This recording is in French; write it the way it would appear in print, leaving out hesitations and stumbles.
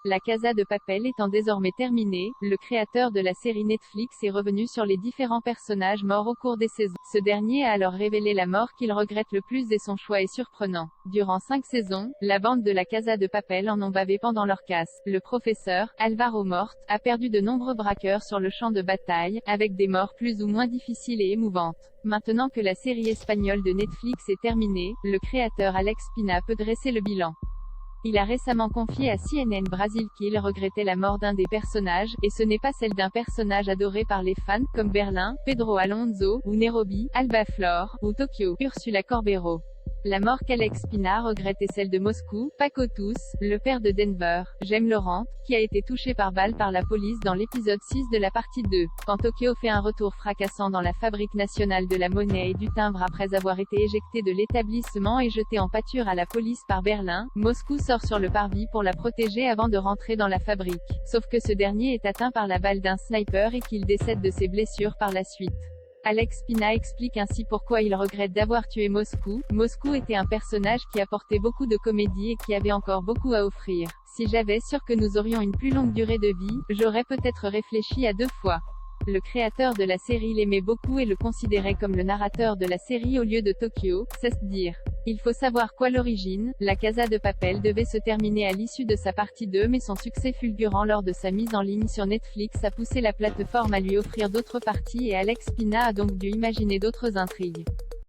La Casa de Papel étant désormais terminée, le créateur de la série Netflix est revenu sur les différents personnages morts au cours des saisons. Ce dernier a alors révélé la mort qu'il regrette le plus et son choix est surprenant. Durant 5 saisons, la bande de la Casa de Papel en ont bavé pendant leur casse. Le professeur, Alvaro Mort, a perdu de nombreux braqueurs sur le champ de bataille, avec des morts plus ou moins difficiles et émouvantes. Maintenant que la série espagnole de Netflix est terminée, le créateur Alex Pina peut dresser le bilan. Il a récemment confié à CNN Brasil qu'il regrettait la mort d'un des personnages, et ce n'est pas celle d'un personnage adoré par les fans, comme Berlin, Pedro Alonso, ou Nairobi, Alba Flor, ou Tokyo, Ursula Corbero. La mort qu'Alex Pina regrette est celle de Moscou, Paco Tous, le père de Denver, Jaime Laurent, qui a été touché par balle par la police dans l'épisode 6 de la partie 2. Quand Tokyo fait un retour fracassant dans la Fabrique nationale de la monnaie et du timbre après avoir été éjecté de l'établissement et jeté en pâture à la police par Berlin, Moscou sort sur le parvis pour la protéger avant de rentrer dans la fabrique. Sauf que ce dernier est atteint par la balle d'un sniper et qu'il décède de ses blessures par la suite. Alex Pina explique ainsi pourquoi il regrette d'avoir tué Moscou. Moscou était un personnage qui apportait beaucoup de comédie et qui avait encore beaucoup à offrir. Si j'avais sûr que nous aurions une plus longue durée de vie, j'aurais peut-être réfléchi à 2 fois. Le créateur de la série l'aimait beaucoup et le considérait comme le narrateur de la série au lieu de Tokyo, c'est dire. Il faut savoir qu'à l'origine, la Casa de Papel devait se terminer à l'issue de sa partie 2 mais son succès fulgurant lors de sa mise en ligne sur Netflix a poussé la plateforme à lui offrir d'autres parties et Alex Pina a donc dû imaginer d'autres intrigues.